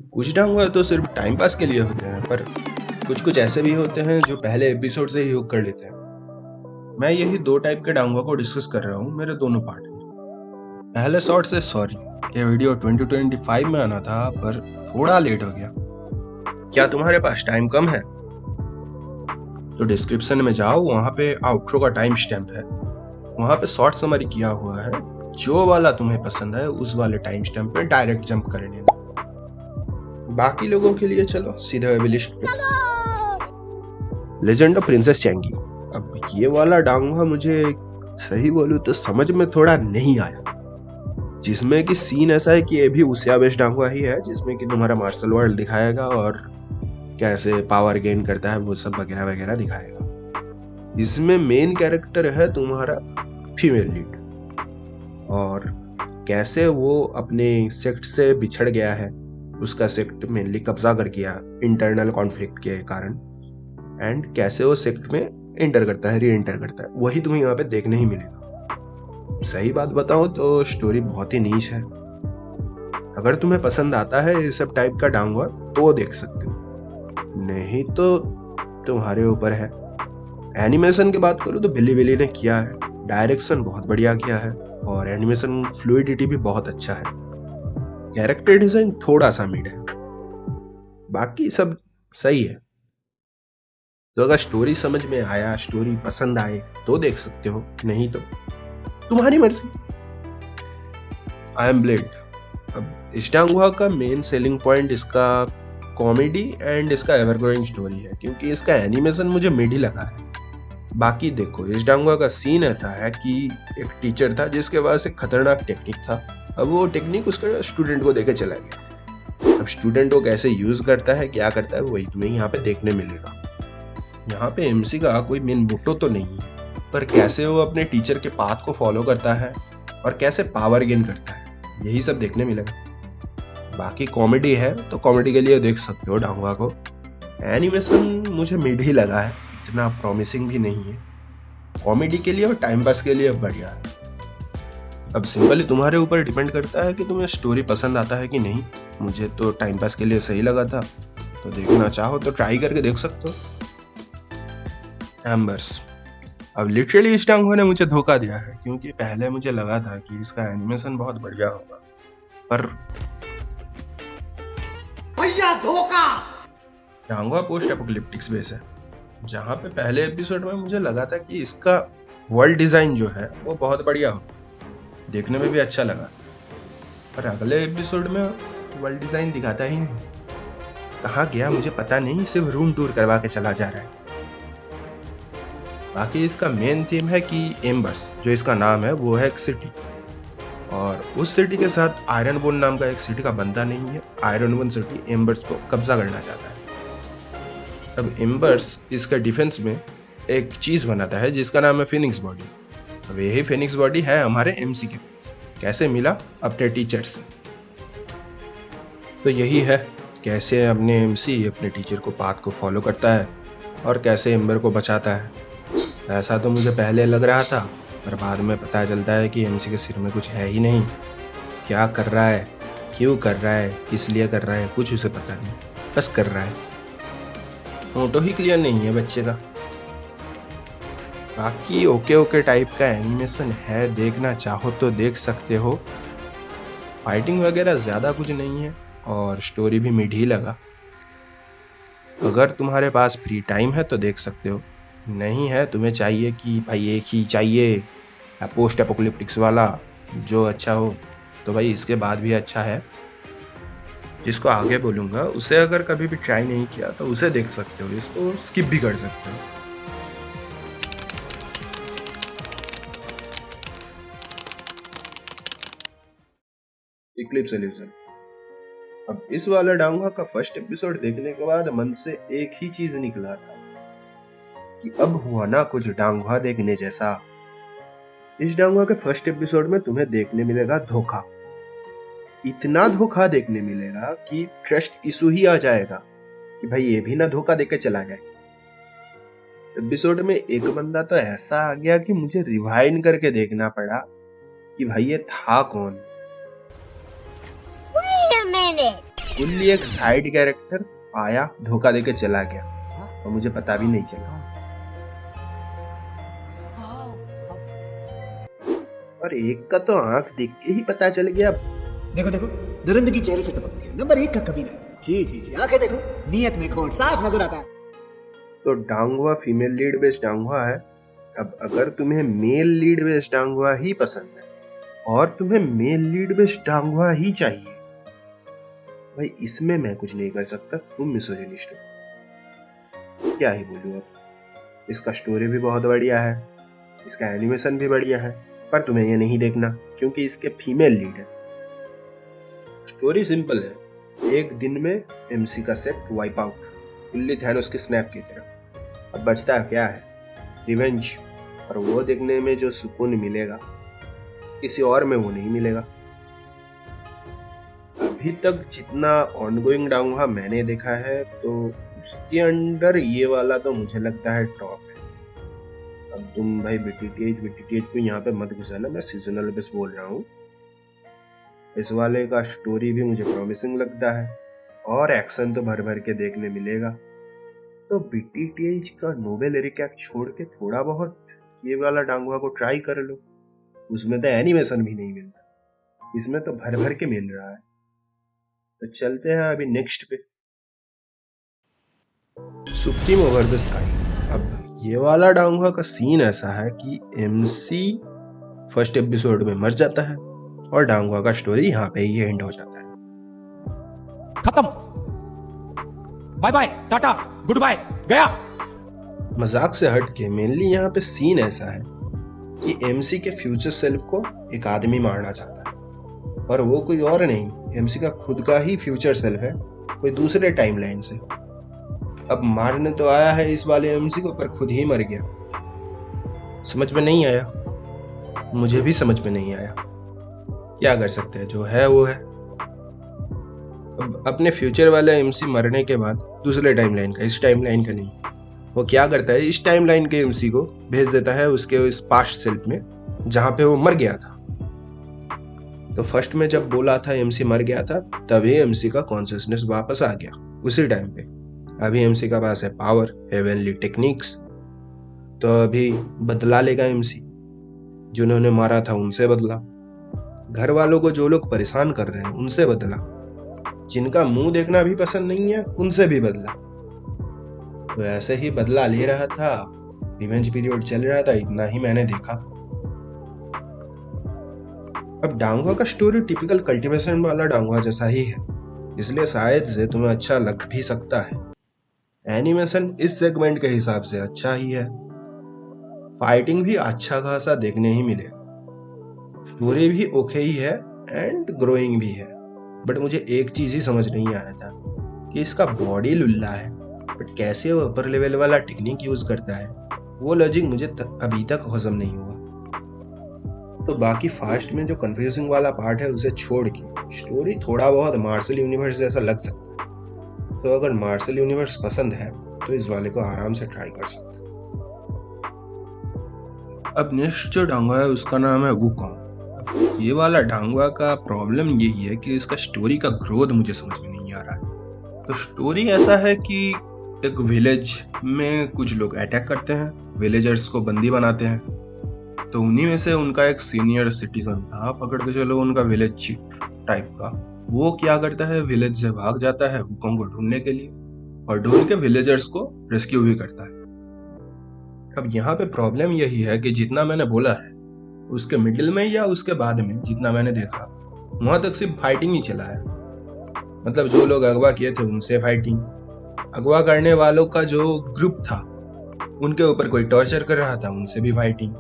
कुछ डांगवा तो सिर्फ टाइम पास के लिए होते हैं, पर कुछ कुछ ऐसे भी होते हैं जो पहले एपिसोड से ही हुक कर लेते हैं। मैं यही दो टाइप के डांगवा को डिस्कस कर रहा हूँ मेरे दोनों पार्ट में। पहले शॉर्ट से सॉरी, ये वीडियो 2025 में आना था पर थोड़ा लेट हो गया। क्या तुम्हारे पास टाइम कम है तो डिस्क्रिप्शन में जाओ, वहां पे आउट्रो का टाइम स्टैम्प है, वहां पे शॉर्ट समरी किया हुआ है। जो वाला तुम्हें पसंद है उस वाले टाइम स्टैम्प पे डायरेक्ट जंप कर लेना। बाकी लोगों के लिए चलो सीधे लिस्ट पे। Legend of princess Changi. अब ये वाला डांगवा मुझे सही बोलूं तो समझ में थोड़ा नहीं आया, जिसमें कि सीन ऐसा है कि ये भी उसिया बेस्ड डांगवा ही है, जिसमें कि तुम्हारा मार्शल वर्ल्ड दिखाएगा और कैसे पावर गेन करता है वो सब वगैरह वगैरह दिखाएगा। इसमें मेन कैरेक्टर है तुम्हारा फीमेल लीड, और कैसे वो अपने सेक्ट से बिछड़ गया है, उसका सेक्ट मेनली कब्जा कर गया इंटरनल कॉन्फ्लिक्ट के कारण, एंड कैसे वो सेक्ट में एंटर करता है, री एंटर करता है, वही तुम्हें यहाँ पे देखने ही मिलेगा। सही बात बताओ तो स्टोरी बहुत ही नीच है। अगर तुम्हें पसंद आता है ये सब टाइप का डांगवा तो देख सकते हो, नहीं तो तुम्हारे ऊपर है। एनिमेशन की बात करूँ तो बिली ने किया है, डायरेक्शन बहुत बढ़िया किया है और एनिमेशन फ्लूइडिटी भी बहुत अच्छा है। कैरेक्टर डिजाइन थोड़ा सा मिड है, बाकी सब सही है। तो अगर स्टोरी समझ में आया, स्टोरी पसंद आए तो देख सकते हो, नहीं तो तुम्हारी मर्जी। I am blade. अब इस डांगवा का मेन सेलिंग पॉइंट इसका कॉमेडी एंड इसका एवरग्रोइंग स्टोरी है, क्योंकि इसका एनिमेशन मुझे मिड ही लगा है। बाकी देखो, इस डांगवा का सीन ऐसा है कि एक टीचर था जिसके पास एक खतरनाक टेक्निक था। अब वो टेक्निक उसका स्टूडेंट को देके चला गया। अब स्टूडेंट वो कैसे यूज करता है, क्या करता है, वही तुम्हें यहाँ पे देखने मिलेगा। यहाँ पे एमसी का कोई मेन मोटो तो नहीं है, पर कैसे वो अपने टीचर के पाथ को फॉलो करता है और कैसे पावर गेन करता है, यही सब देखने मिलेगा। बाकी कॉमेडी है तो कॉमेडी के लिए देख सकते हो डांगवा को। एनिमेशन मुझे मिड ही लगा है, इतना प्रॉमिसिंग भी नहीं है। कॉमेडी के लिए और टाइम पास के लिए बढ़िया है। अब सिंपली तुम्हारे ऊपर डिपेंड करता है कि तुम्हें स्टोरी पसंद आता है कि नहीं। मुझे तो टाइम पास के लिए सही लगा था, तो देखना चाहो तो ट्राई करके देख सकते हो। एम्बर्स। अब लिटरली इस डांगवा ने मुझे धोखा दिया है, क्योंकि पहले मुझे लगा था कि इसका एनिमेशन बहुत बढ़िया होगा, पर भैया धोखा। डांगवा पोस्ट एपोकलिप्टिक्स बेस है, जहाँ पे पहले एपिसोड में मुझे लगा था कि इसका वर्ल्ड डिजाइन जो है वो बहुत बढ़िया होगा, देखने में भी अच्छा लगा, पर अगले एपिसोड में वर्ल्ड डिजाइन दिखाता ही नहीं। कहाँ गया मुझे पता नहीं, सिर्फ रूम टूर करवा के चला जा रहा है। बाकी इसका मेन थीम है कि एम्बर्स, जो इसका नाम है, वो है एक सिटी, और उस सिटी के साथ आयरन बोन नाम का एक सिटी का बंदा नहीं है। आयरन बोन सिटी एम्बर्स को कब्जा करना चाहता है। अब एम्बर्स इसका डिफेंस में एक चीज बनाता है जिसका नाम है फिनिक्स बॉडी। अब यही फिनिक्स बॉडी है हमारे एमसी के पास। कैसे मिला? अपने टीचर से। तो यही है कैसे अपने एमसी अपने टीचर को पाथ को फॉलो करता है और कैसे एम्बर को बचाता है। ऐसा तो मुझे पहले लग रहा था, पर बाद में पता चलता है कि एमसी के सिर में कुछ है ही नहीं। क्या कर रहा है, क्यों कर रहा है, किस लिए कर रहा है, कुछ उसे पता नहीं, बस कर रहा है। फोटो ही क्लियर नहीं है बच्चे का। बाकी ओके टाइप का एनिमेशन है, देखना चाहो तो देख सकते हो। फाइटिंग वगैरह ज़्यादा कुछ नहीं है और स्टोरी भी मिड ही लगा। अगर तुम्हारे पास फ्री टाइम है तो देख सकते हो, नहीं है तुम्हें चाहिए कि भाई एक ही चाहिए पोस्ट एपोकलिप्टिक्स वाला जो अच्छा हो, तो भाई इसके बाद भी अच्छा है। जिसको आगे बोलूँगा उसे अगर कभी भी ट्राई नहीं किया तो उसे देख सकते हो, इसको स्किप भी कर सकते हो। Eclipse illusion. अब इस वाला डांगवा का फर्स्ट एपिसोड देखने के बाद मन से एक ही चीज निकला था कि अब हुआ ना कुछ डांगवा देखने जैसा। इस डांगवा के फर्स्ट एपिसोड में तुम्हें देखने मिलेगा धोखा। इतना धोखा देखने मिलेगा कि ट्रस्ट इशू ही आ जाएगा कि भाई ये भी ना धोखा देके चला जाए। एपिसोड में एक बंदा तो ऐसा आ गया कि मुझे रिवाइंड करके देखना पड़ा कि भाई ये था कौन। Wait a minute. फुल्ली एक साइड कैरेक्टर आया, धोखा देके चला गया और मुझे पता भी नहीं चला। और एक का तो आंख देख के ही पता चल गया। देखो देखो, दुरंदगी चेहरे से टपकती है, नंबर 1 का कभी नहीं। जी जी जी, आंखें देखो, नियत में खोट साफ नजर आता है। तो डांगुआ फीमेल लीड बेस्ड डांगुआ है। अब अगर तुम्हें मेल लीड बेस्ड डांगुआ ही पसंद है और तुम्हें मेल लीड बेस्ड डांगुआ ही चाहिए, भाई इसमें मैं कुछ नहीं कर सकता, तुम मिसोजिनिस्ट हो। क्या ही बोलूं अब। इसका स्टोरी भी बहुत बढ़िया है, इसका एनिमेशन भी बढ़िया है, पर तुम्हें ये नहीं देखना क्योंकि इसके फीमेल लीड है। स्टोरी सिंपल है, एक दिन में एमसी का set wipe out, fully Thanos की स्नैप की तरह। अब बचता क्या है? रिवेंज। और वो देखने में जो सुकून मिलेगा किसी और में वो नहीं मिलेगा। अभी तक जितना ऑनगोइंग डांगुआ मैंने देखा है तो उसके अंडर ये वाला तो मुझे लगता है टॉप है। अब तुम भाई बीटीटीएच को यहाँ पे मत घुसाना, मैं सीजनल बेस बोल रहा हूँ। इस वाले का स्टोरी भी मुझे प्रॉमिसिंग लगता है और एक्शन तो भर भर के देखने मिलेगा। तो बीटीटीएच का नोबेल रिकैप छोड़ के थोड़ा बहुत ये वाला डांगुआ को ट्राई कर लो। उसमें तो एनिमेशन भी नहीं मिलता, इसमें तो भर भर के मिल रहा है। तो चलते हैं अभी नेक्स्ट पे, सुप्रीम ओवर द स्काई। अब ये वाला डांगुआ का सीन ऐसा है कि एमसी फर्स्ट एपिसोड में मर जाता है और डांगुआ का स्टोरी यहाँ पे ही एंड हो जाता है। खत्म, bye bye, tata, good bye, गया। मजाक से हट के मेनली यहाँ पे सीन ऐसा है कि एमसी के फ्यूचर सेल्फ को एक आदमी मारना चाहता है, और वो कोई और नहीं, एमसी का खुद का ही फ्यूचर सेल्फ है, कोई दूसरे टाइमलाइन से। अब मारने तो आया है इस वाले एमसी को, पर खुद ही मर गया। समझ में नहीं आया, मुझे भी समझ में नहीं आया। क्या कर सकते हैं, जो है वो है। अब अपने फ्यूचर वाले एमसी मरने के बाद दूसरे टाइमलाइन का, इस टाइमलाइन का नहीं, वो क्या करता है, इस टाइमलाइन के एमसी को भेज देता है उसके इस पास्ट सेल्फ में जहां पे वो मर गया था। तो फर्स्ट में जब बोला था एमसी मर गया था, तभी एमसी का कॉन्शियसनेस वापस आ गया उसी टाइम पे। अभी एमसी का पास है पावर, हेवनली टेक्निक्स, तो अभी बदला लेगा एमसी। जिन्होंने मारा था उनसे बदला, घर वालों को जो लोग परेशान कर रहे हैं उनसे बदला, जिनका मुंह देखना भी पसंद नहीं है उनसे भी बदला। तो ऐसे ही बदला ले रहा था, रिवेंज पीरियड चल रहा था, इतना ही मैंने देखा। अब डांगुआ का स्टोरी टिपिकल कल्टीवेशन वाला डांगुआ जैसा ही है, इसलिए शायद से तुम्हें अच्छा लग भी सकता है। एनिमेशन इस सेगमेंट के हिसाब से अच्छा ही है, फाइटिंग भी अच्छा खासा देखने ही मिलेगा, स्टोरी भी ओके ही है एंड ग्रोइंग भी है। बट मुझे एक चीज ही समझ नहीं आया था कि इसका बॉडी लुल्ला है, बट कैसे वो अपर लेवल वाला टेक्निक यूज करता है, वो लॉजिक मुझे अभी तक हजम नहीं हुआ। तो बाकी फास्ट में जो कंफ्यूजिंग वाला पार्ट है उसे छोड़ के स्टोरी थोड़ा बहुत मार्शल यूनिवर्स जैसा लग सकता है। तो अगर मार्शल यूनिवर्स पसंद है तो इस वाले को आराम से ट्राई कर सकते हैं। अब नेक्स्ट जो डांगुआ है उसका नाम है वुकोंग। ये वाला डांगुआ का प्रॉब्लम यही है कि इसका स्टोरी का ग्रोथ मुझे समझ में नहीं आ रहा है। तो स्टोरी ऐसा है कि एक विलेज में कुछ लोग अटैक करते हैं, विलेजर्स को बंदी बनाते हैं। तो उन्हीं में से उनका एक सीनियर सिटीजन था, पकड़ के चलो उनका विलेज चीफ टाइप का। वो क्या करता है, विलेज से भाग जाता है वुकोंग को ढूंढने के लिए, और ढूंढ के विलेजर्स को रेस्क्यू भी करता है। अब यहाँ पे प्रॉब्लम यही है कि जितना मैंने बोला है उसके मिडिल में या उसके बाद में जितना मैंने देखा, वहां तक सिर्फ फाइटिंग ही चला है। मतलब जो लोग अगवा किए थे उनसे फाइटिंग, अगवा करने वालों का जो ग्रुप था उनके ऊपर कोई टॉर्चर कर रहा था उनसे भी फाइटिंग।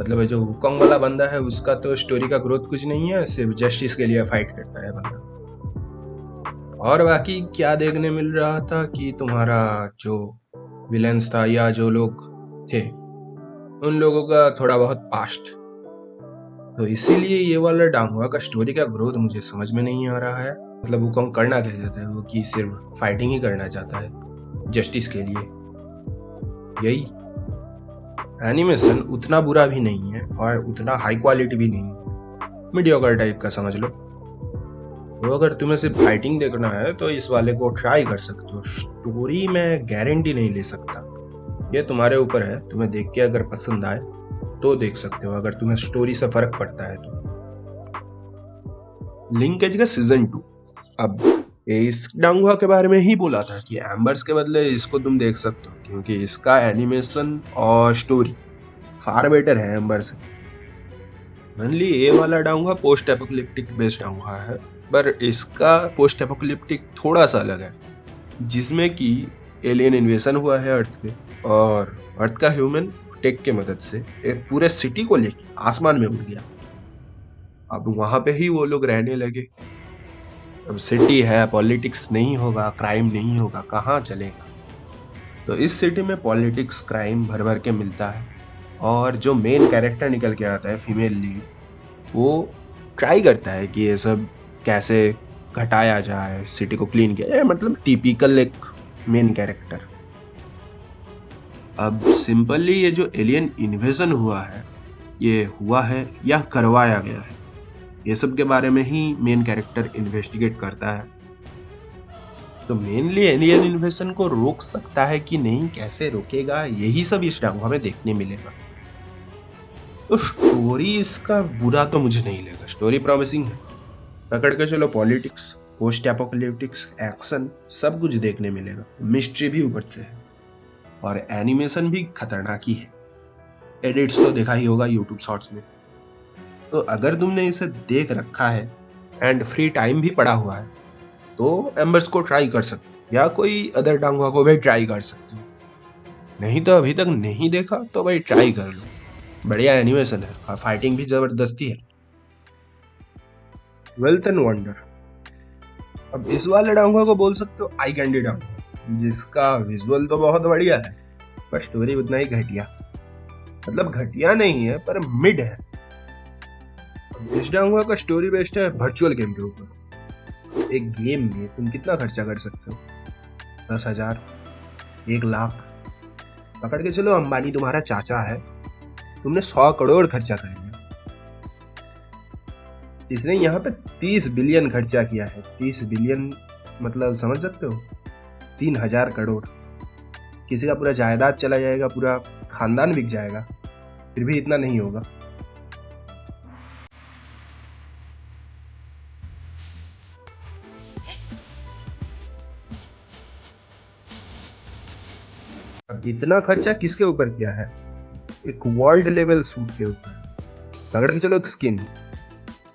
मतलब जो वुकोंग वाला बंदा है उसका तो स्टोरी का ग्रोथ कुछ नहीं है, सिर्फ जस्टिस के लिए फाइट करता है बंदा। और बाकी क्या देखने मिल रहा था कि तुम्हारा जो विलेंस था या जो लोग थे उन लोगों का थोड़ा बहुत पास्ट। तो इसीलिए ये वाला डांगुआ का स्टोरी का ग्रोथ मुझे समझ में नहीं आ रहा है। मतलब वुकोंग करना क्या चाहता है, वो कि सिर्फ फाइटिंग ही करना चाहता है जस्टिस के लिए, यही। एनिमेशन उतना बुरा भी नहीं है और उतना हाई क्वालिटी भी नहीं है, मीडियोकर टाइप का समझ लो। तो अगर तुम्हें सिर्फ फाइटिंग देखना है तो इस वाले को ट्राई कर सकते हो। स्टोरी में गारंटी नहीं ले सकता, ये तुम्हारे ऊपर है। तुम्हें देख के अगर पसंद आए तो देख सकते हो, अगर तुम्हें स्टोरी से फर्क पड़ता है तो। लिंकेज का सीजन 2। अब इस डांगुआ के बारे में ही बोला था कि एम्बर्स के बदले इसको तुम देख सकते हो, क्योंकि इसका एनिमेशन और स्टोरी फार बेटर है एम्बर से। मेनली ये वाला डांगुआ पोस्ट एपोकलिप्टिक बेस्ड डांगुआ है, पर इसका पोस्ट एपोकलिप्टिक थोड़ा सा अलग है, जिसमें कि एलियन इन्वेशन हुआ है अर्थ पे, और अर्थ का ह्यूमन टेक के मदद से एक पूरे सिटी को लेके आसमान में उड़ गया। अब वहां पे ही वो लोग रहने लगे। अब सिटी है, पॉलिटिक्स नहीं होगा, क्राइम नहीं होगा, कहाँ चलेगा। तो इस सिटी में पॉलिटिक्स क्राइम भर भर के मिलता है, और जो मेन कैरेक्टर निकल के आता है फीमेल लीड, वो ट्राई करता है कि ये सब कैसे घटाया जाए, सिटी को क्लीन किया जाए, मतलब टिपिकल एक मेन कैरेक्टर। अब सिंपली ये जो एलियन इन्वेजन हुआ है, ये हुआ है या करवाया गया है, ये सब के बारे में ही मेन कैरेक्टर इन्वेस्टिगेट करता है। तो मेनली एलियन इन्वेजन को रोक सकता है कि नहीं, कैसे रोकेगा, यही सब इस डांगुआ में देखने मिलेगा। तो स्टोरी इसका बुरा तो मुझे नहीं लगा, स्टोरी प्रॉमिसिंग है। पकड़ के चलो, पॉलिटिक्स, पोस्ट एपोकलिप्टिक्स, एक्शन सब कुछ देखने मिलेगा, मिस्ट्री भी ऊपर से है, और एनिमेशन भी खतरनाक ही है। एडिट्स तो देखा ही होगा यूट्यूब शॉर्ट्स में। तो अगर तुमने इसे देख रखा है एंड फ्री टाइम भी पड़ा हुआ है तो एम्बर्स को ट्राई कर सकते हो, या कोई अदर डांगुआ को भी ट्राई कर सकते हो। नहीं तो अभी तक नहीं देखा तो भाई ट्राई कर लो, बढ़िया एनिमेशन है और फाइटिंग भी जबरदस्ती है। Wealth and wonder. अब इस वाले डांगुआ को बोल सकते हो आई कैंडी डांगुआ, जिसका विजुअल तो बहुत बढ़िया है पर स्टोरी उतना ही घटिया, मतलब घटिया नहीं है पर मिड है। इस डांगुआ का स्टोरी बेस्ड है वर्चुअल गेम के ऊपर। एक गेम में तुम कितना खर्चा कर सकते हो, 10,000, 1,00,000, पकड़ के चलो अंबानी तुम्हारा चाचा है, तुमने 100 करोड़ खर्चा कर लिया। इसने यहाँ पे 30 बिलियन खर्चा किया है। 30 बिलियन मतलब समझ सकते हो, 3,000 करोड़। किसी का पूरा जायदाद चला जाएगा, पूरा खानदान बिक जाएगा, फिर भी इतना नहीं होगा। अब इतना खर्चा किसके ऊपर किया है, एक वर्ल्ड लेवल सूट के ऊपर। पकड़ के चलो एक स्किन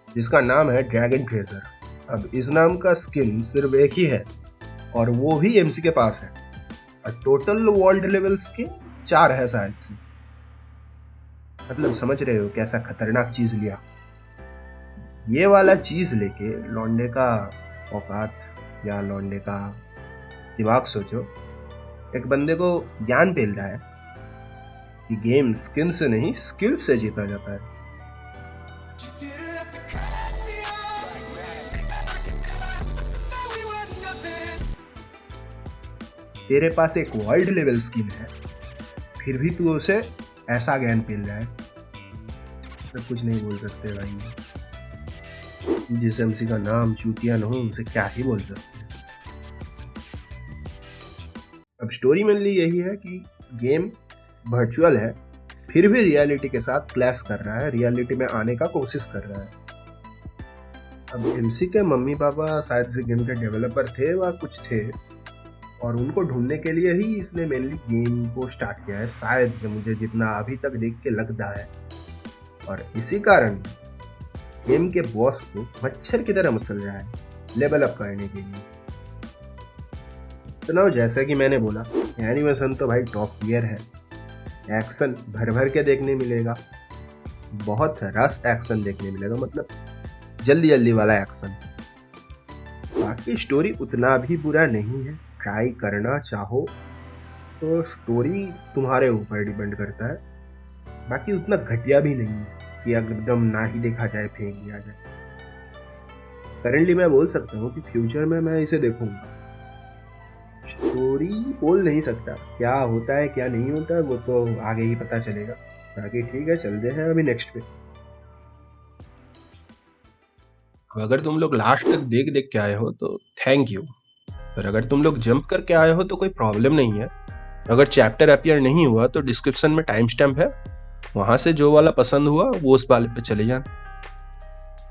जिसका नाम है ड्रैगन ट्रेजर। अब इस नाम का स्किन सिर्फ एक ही है और वो भी एमसी के पास है, और टोटल वर्ल्ड लेवल स्किन 4 है शायद से। मतलब समझ रहे हो कैसा खतरनाक चीज लिया। ये वाला चीज लेके लौंडे का औकात या लौंडे का दिमाग सोचो। एक बंदे को ज्ञान पेल रहा है कि गेम स्किन से नहीं स्किल से जीता जाता है। तेरे पास एक वर्ल्ड लेवल स्किन है, फिर भी तू उसे ऐसा ज्ञान पेल रहा है, तो कुछ नहीं बोल सकते भाई। जिस एमसी का नाम चूतिया न हो उनसे क्या ही बोल सकते। अब स्टोरी मेनली यही है कि गेम वर्चुअल है, फिर भी रियलिटी के साथ क्लैश कर रहा है, रियलिटी में आने का कोशिश कर रहा है। अब एमसी के मम्मी पापा शायद से गेम के डेवलपर थे व कुछ थे, और उनको ढूंढने के लिए ही इसने मेनली गेम को स्टार्ट किया है, शायद से, मुझे जितना अभी तक देख के लगता है। और इसी कारण गेम के बॉस को मच्छर की तरह मसल रहा है लेवल अप करने के लिए। तो ना, जैसा कि मैंने बोला, एनिमेशन तो भाई टॉप टियर है, एक्शन भर भर के देखने मिलेगा, बहुत रस एक्शन देखने मिलेगा, मतलब जल्दी जल्दी वाला एक्शन। बाकी स्टोरी उतना भी बुरा नहीं है, ट्राई करना चाहो तो स्टोरी तुम्हारे ऊपर डिपेंड करता है। बाकी उतना घटिया भी नहीं है कि एकदम ना ही देखा जाए, फेंक दिया जाए। करेंटली मैं बोल सकता हूँ कि फ्यूचर में मैं इसे देखूंगा। स्टोरी बोल नहीं सकता, क्या होता है क्या नहीं होता वो तो आगे ही पता चलेगा। बाकी ठीक है, चलते हैं अभी नेक्स्ट पे। अगर तुम लोग लास्ट तक देख देख के आए हो तो थैंक यू, और अगर तुम लोग जंप करके आए हो तो कोई प्रॉब्लम नहीं है। अगर चैप्टर अपीयर नहीं हुआ तो डिस्क्रिप्शन में टाइम स्टैम्प है, वहां से जो वाला पसंद हुआ वो उस वाले पे चले जाना।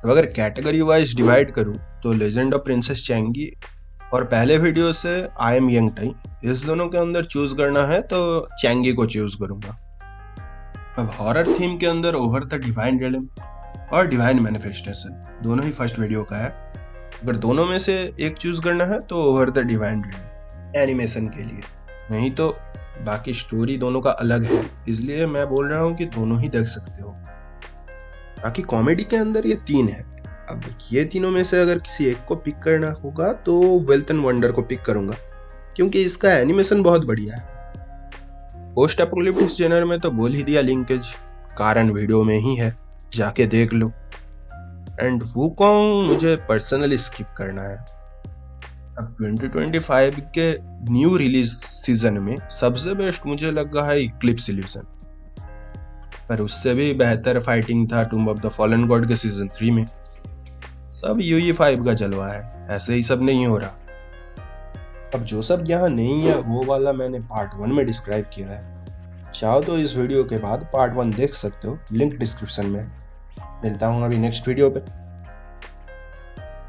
अब अगर कैटेगरी वाइज डिवाइड करूँ तो लेजेंड ऑफ प्रिंसेस चैंगी और पहले वीडियो से आई एम यंग टाई, इस दोनों के अंदर चूज करना है तो चैंगी को चूज करूंगा। अब हॉरर थीम के अंदर ओवर द डिवाइन रेलम और डिवाइन मैनिफेस्टेशन दोनों ही फर्स्ट वीडियो का है। अगर दोनों में से एक चूज करना है तो ओवर द डिवाइन रेलम एनिमेशन के लिए, नहीं तो बाकी स्टोरी दोनों का अलग है, इसलिए मैं बोल रहा हूँ कि दोनों ही देख सकते हो। बाकी कॉमेडी के अंदर ये 3 है। अब ये तीनों में से अगर किसी एक को पिक करना होगा तो वेल्थ एंड वंडर को पिक करूंगा, क्योंकि इसका एनिमेशन बहुत बढ़िया है। पोस्ट एपोकलिप्टिक जेनर में तो बोल ही दिया लिंकेज, कारण वीडियो में ही है, जाके देख लो। एंड वुकोंग मुझे पर्सनली स्किप करना है। अब 2025 के न्यू रिलीज सीजन में सबसे बेस्ट मुझे लगा है इक्लिप्स इल्यूजन, पर उससे भी बेहतर फाइटिंग था tomb of the fallen God के सीजन 3 में। सब UE5 का जलवा है, ऐसे ही सब नहीं हो रहा। अब जो सब यहाँ नहीं है वो वाला मैंने पार्ट 1 में डिस्क्राइब किया है, चाहो तो इस वीडियो के बाद पार्ट 1 देख सकते हो, लिंक डिस्क्रिप्शन में। मिलता हूँ अभी नेक्स्ट वीडियो पे।